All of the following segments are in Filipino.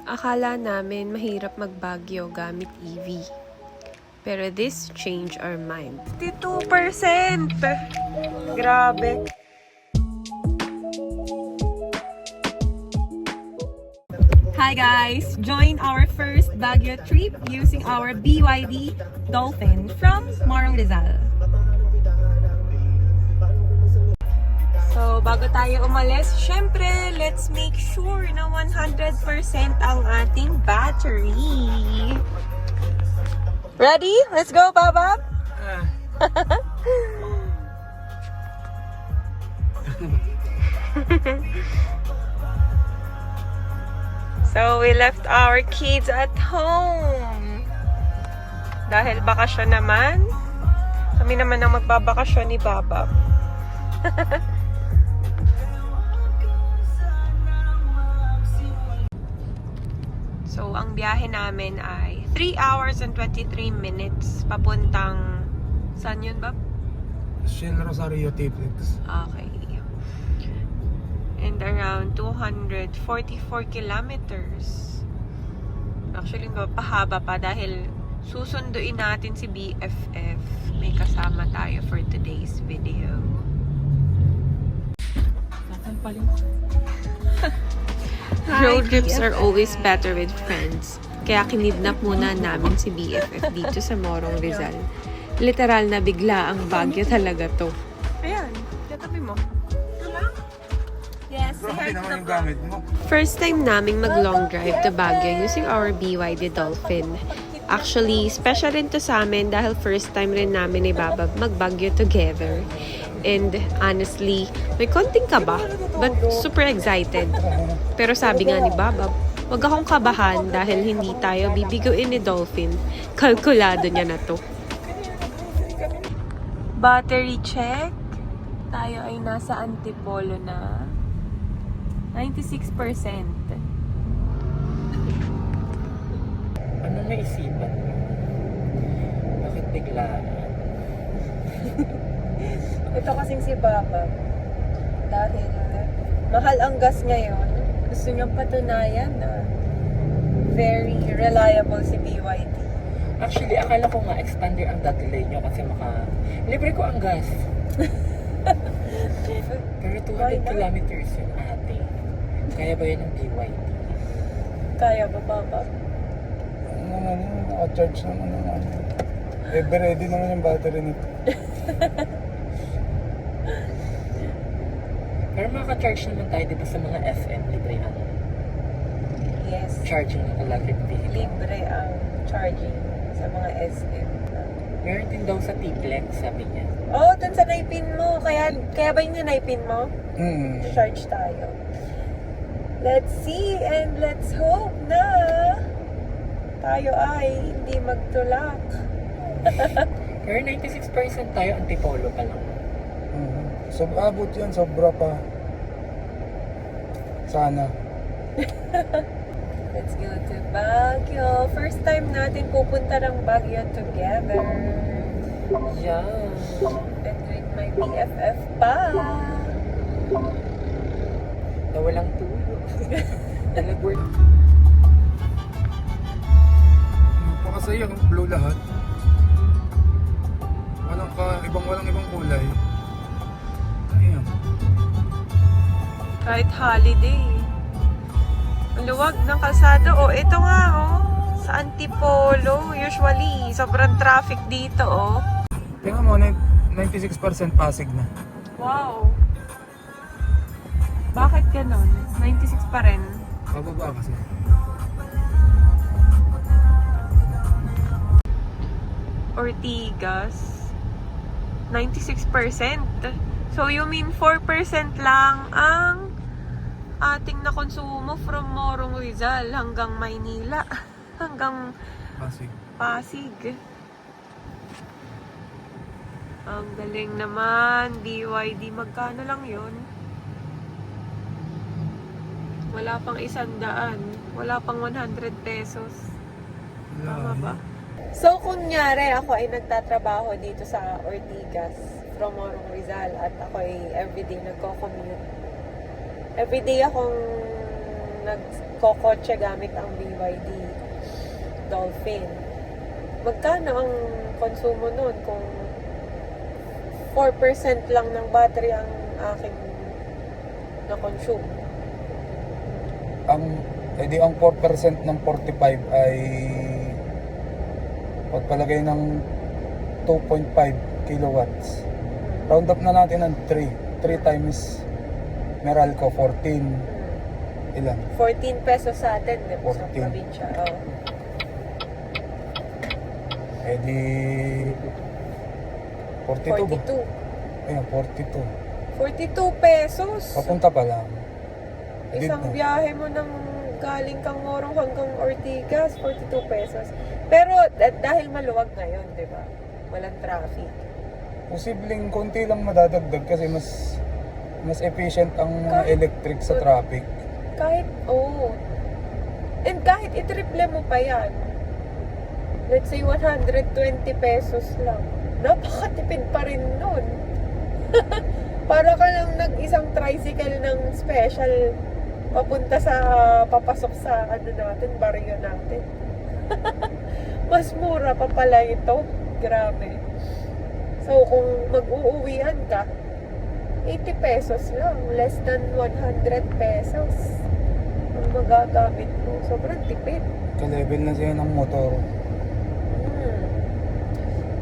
Akala namin mahirap mag-Baguio gamit EV. Pero this changed our mind. 52%! Grabe! Hi guys! Join our first Baguio trip using our BYD Dolphin from Morong Rizal. So, bago tayo umalis, syempre, let's make sure na 100% ang ating battery. Ready? Let's go, Babab! So, we left our kids at home. Dahil bakasyon naman, kami naman ang magbabakasyon ni Babab. So, ang biyahe namin ay 3 hours and 23 minutes papuntang... Saan yun, Bab? Shell Rosario Tiplex. Okay. And around 244 kilometers. Actually, pahaba pa dahil susunduin natin si BFF. May kasama tayo for today's video. Road trips are always better with friends. Kaya kinidnap muna namin si BFF dito sa Morong Rizal. Literal na bigla ang Baguio talaga to. Ayan, katabi mo. Yes, Grabe naman yung gamit mo. First time naming mag-long drive to Baguio using our BYD Dolphin. Actually, special rin to sa amin dahil first time rin namin ni Babab mag-Baguio together. And honestly, may konting kaba, but super excited. Pero sabi nga ni Babab, wag akong kabahan dahil hindi tayo bibiguin ni Dolphin. Kalkulado niya na to. Battery check. Tayo ay nasa Antipolo na. 96%. Ano naisipan mo? Bakit biglaan? Ito kasing si Babab. Dahil mahal ang gas ngayon. Gusto niyang patunayan na very reliable si BYD. Actually, akala ko nga expander ang dadelay nyo kasi libre ko ang gas. Pero 200 kilometers yun ate. Kaya ba yun ang BYD? Kaya ba, Babab? Ano naman yun, naka-charge naman naman. Ever ready naman yung battery nito. Pero makaka-charge naman tayo dito sa mga FM, libre ang Yes. charging ng electric vehicle. Libre ang charging sa mga SM. Meron din daw sa Tiplex, sabi niya. Oh, dun sa naipin mo. Kaya ba yung naipin mo? Charge tayo. Let's see and let's hope na tayo ay hindi magtulak. Pero 96% tayo, Antipolo pa lang. So, abot yan, sobra pa. Sana. Let's go to Baguio. First time natin pupunta ng Baguio together. Yeah. And with my BFF pa. Na walang tuyo. Na nag-work. Pakasaya kung blue lahat. Walang ibang kulay. Ayan. Kahit holiday. Ang luwag ng kalsada. Oh, ito nga, oh. Sa Antipolo. Usually, sobrang traffic dito, oh. Tingnan mo, 96% Pasig na. Wow. Bakit ganon? 96 pa rin. Pababa kasi. Ortigas. 96%. So, you mean 4% lang ang ating nakonsumo from Morong Rizal hanggang Maynila. Hanggang Pasig. Pasig. Ang galing naman. BYD, magkano lang yun? Wala pang 100. Wala pang 100 pesos. Tama ba? So, kunyari, ako ay nagtatrabaho dito sa Ortigas from Morong Rizal at ako ay everyday nagko-commute. Everyday akong nagkokotse gamit ang BYD Dolphin. Magkano ang konsumo nun kung 4% lang ng battery ang aking na-consume? Ang 4% ng 45 ay pagpalagay ng 2.5 kilowatts. Round up na natin ng 3. 3 times Meralco, 14. Ilan? 14 pesos sa atin, di ba? Sa 14. probinsya. Oh. Eh di 42 ba? 42. Ayun, 42. 42 pesos. Papunta pa lang. Isang biyahe mo ng galing Kangorong hanggang Ortigas, 42 pesos. Pero dahil maluwag ngayon, di ba? Walang traffic. Posibleng konti lang madadagdag kasi mas efficient ang mga electric sa traffic. Kahit, and kahit itriple mo pa yan, let's say 120 pesos lang. Napakatipid pa rin nun. Para ka lang nag-isang tricycle ng special papasok sa natin, baryo natin. Mas mura pa pala ito. Grabe. So, kung mag-uuwian ka, 80 pesos lang. Less than 100 pesos ang magagamit mo. Sobrang tipid. Ka-level na siya ng motor.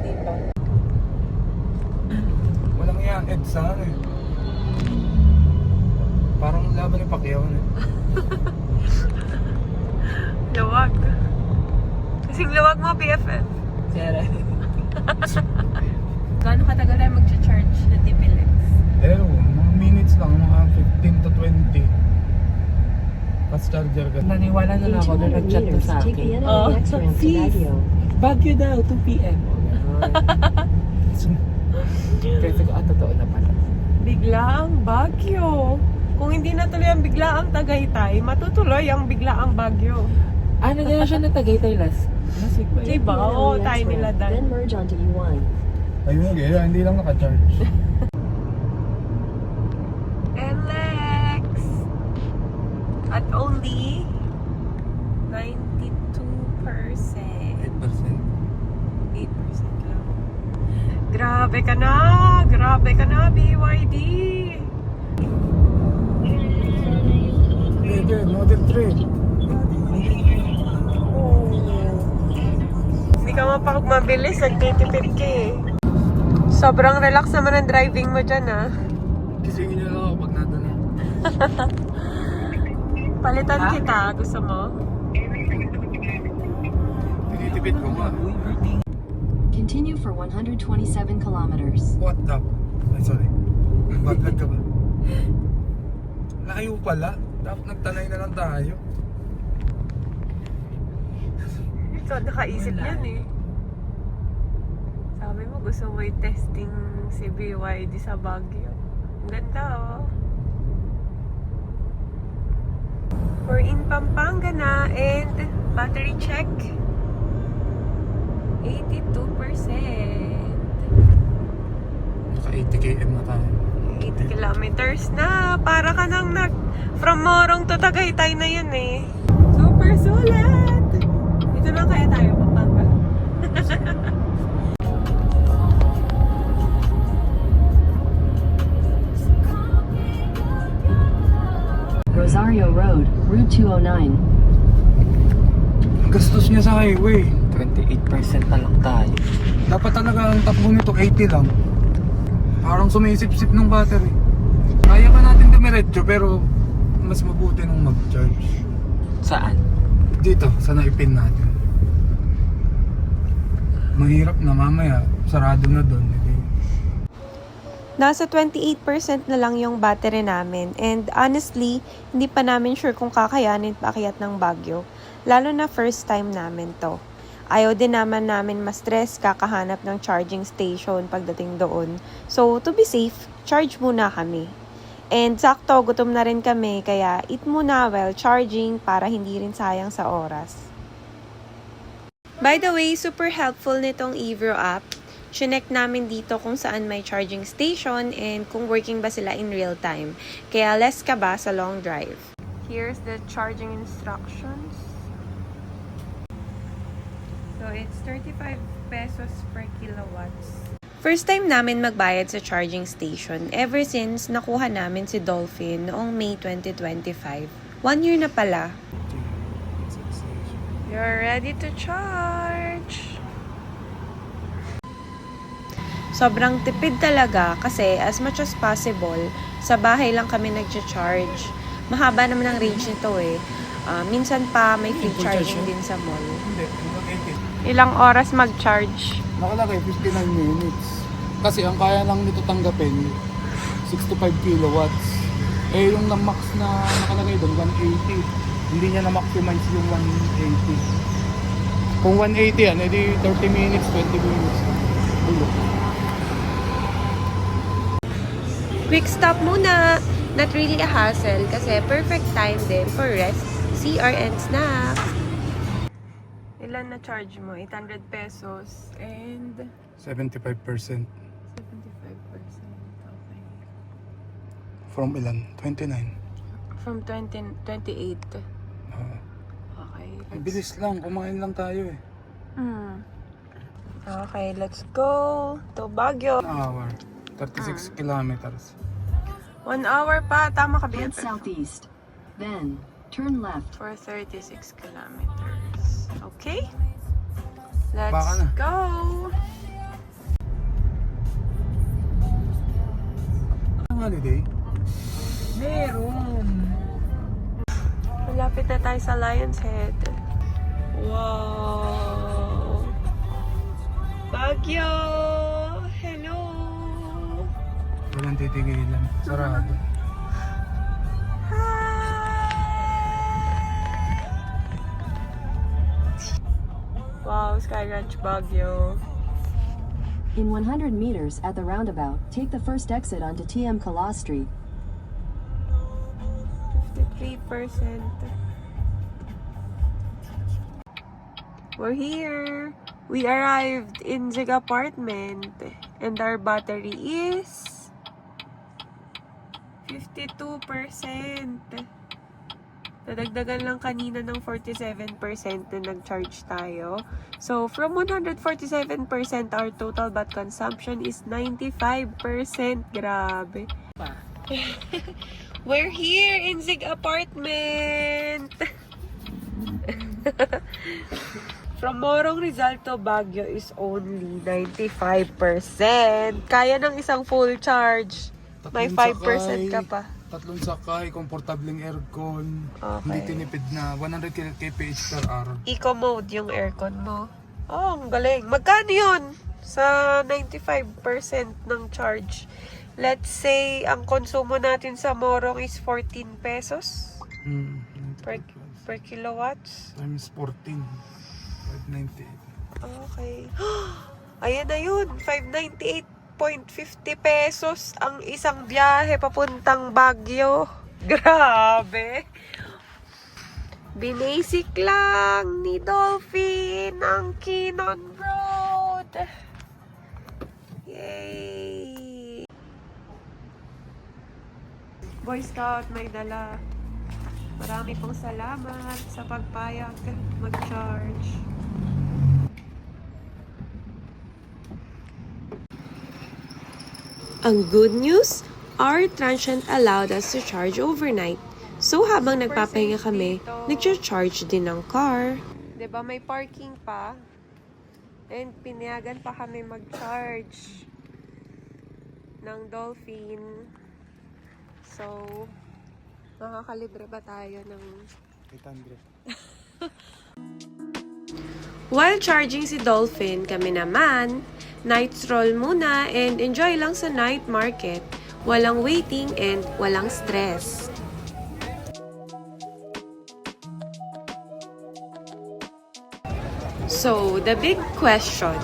Diba? Walang yan, sa ano eh. Parang laban ni Pacquiao eh. Luwag. Kasing luwag mo, BFF. Sere. Gaano katagal tayo mag-charge na TPLX? Mga minutes lang, mga 15 to 20. Fast charger ka. Naniwala na ako na nag-chat na sa akin. Sis! Baguio daw, 2 p.m. Kasi ko, totoo na pala. Biglaang Baguio. Kung hindi natuloy ang biglaang Tagaytay, matutuloy ang biglaang Baguio. Ganyan siya na Tagaytay last week ba? Diba? Oo, tayo nila Then dahil. merge onto U1. Ayun, hindi lang naka-charge. LX! At only 92%. 8%. 8% lang. Grabe ka na! Grabe ka na, BYD! Model 3. Hindi ka mapakmabilis, nagtitipid ka eh. Sobrang relax naman ang driving mo dyan ah. Kisingin niyo lang ako pag nandun na. Palitan kita, gusto mo? Tinitipid ko nga. Continue for 127 kilometers. What the? Ay, sorry. Baglag ka ba? Layo pala. Dapat nagtanay na lang tayo. Ikaw nakaisip yan eh. Sabi mo gusto mo i-testing si BYD sa Baguio. Ang ganda oh. We're in Pampanga na and battery check 82%. Naka 80 km na tayo. 80 kilometers na. Para ka nang from Morong to Tagaytay na yun eh. Super sulat! Ito lang kaya tayo, Pampanga. Rosario Road, Route 209. Ang gastos niya sa highway. 28% na lang tayo. Dapat talaga ang takbo nito 80 lang. Parang sumisip-sip ng battery. Kaya ka natin dumiretso pero mas mabuti nung mag-charge. Saan? Dito, sa naipin natin. Mahirap na mamaya, sarado na doon. Nasa 28% na lang yung battery namin and honestly, hindi pa namin sure kung kakayanin paakyat ng Baguio. Lalo na first time namin to. Ayaw din namin ma-stress kakahanap ng charging station pagdating doon. So, to be safe, charge muna kami. And sakto, gutom na rin kami, kaya eat muna while charging para hindi rin sayang sa oras. By the way, super helpful nitong Evro app. Chinek namin dito kung saan may charging station and kung working ba sila in real time. Kaya less ka ba sa long drive. Here's the charging instructions. So it's 35 pesos per kilowatts. First time namin magbayad sa charging station ever since nakuha namin si Dolphin noong May 2025. 1 year na pala. You're ready to charge! Sobrang tipid talaga kasi as much as possible, sa bahay lang kami nag-charge. Mahaba naman ang range nito eh. Minsan pa may free charging din sa mall. Hindi, 180. Ilang oras mag-charge? Nakalagay 59 minutes. Kasi ang kaya lang nito tanggapin 6 to 5 kilowatts. Eh yung na-max na nakalagay doon 180. Hindi niya na-maximize yung 180. Kung 180 yan, edi 30 minutes, 20 minutes. Bulok. Quick stop muna! Not really a hassle kasi perfect time din for rest, CR and snacks. Ilan na charge mo? 800 pesos and 75%. 75%. Okay. From ilan? 29. From 28. Okay. Ang bilis lang, kumain lang tayo eh. Okay, let's go to Baguio. 1 hour. 36 kilometers. 1 hour pa. Tama ka, Head BFF? southeast. Then, turn left. For 36 kilometers. Okay? Let's Baka na. go! Ang holiday? Meron. Malapit na tayo sa Lion's Head. Wow! Baguio! Hello! Walang titigilan. Sarado. Wow, Sky Ranch Baguio. In 100 meters at the roundabout, take the first exit onto TM Kala Street. 53%. We're here. We arrived in Zig apartment and our battery is 52%. Nadagdagan lang kanina ng 47% na nag-charge tayo. So, from 147%, our total bat consumption is 95%. Grabe. We're here in Zig apartment! From Morong Rizal to Baguio is only 95%. Kaya ng isang full charge. May 5% ka pa. Tatlong sakay, komportableng aircon. Okay. Hindi tinipid na 100 kph per hour. Eco mode yung aircon mo. Oh, ang galing. Magkano yun? Sa 95% ng charge. Let's say, ang konsumo natin sa Morong is 14 pesos per kilowatts. Times 14. 598. Okay. Ayan na yun. 598.50 pesos ang isang biyahe papuntang Baguio. Grabe. Binasic lang ni Dolphin ang Kinon Road. Yay! Boy Scout, may dala. Marami pong salamat sa pagpayag mag-charge. Ang good news, our transient allowed us to charge overnight. So habang nagpapahinga kami, nag-charge din ng car. 'Di ba may parking pa? And pinayagan pa kami mag-charge ng Dolphin. So, makakalibre ba tayo ng 800. While charging si Dolphin, kami naman, night stroll muna and enjoy lang sa night market. Walang waiting and walang stress. So, the big question,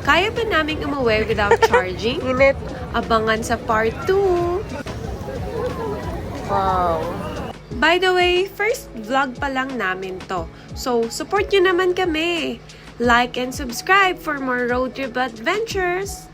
kaya ba naming umuwi without charging? Init. Abangan sa part 2. Wow. By the way, first vlog pa lang namin to. So, support nyo naman kami. Like and subscribe for more road trip adventures.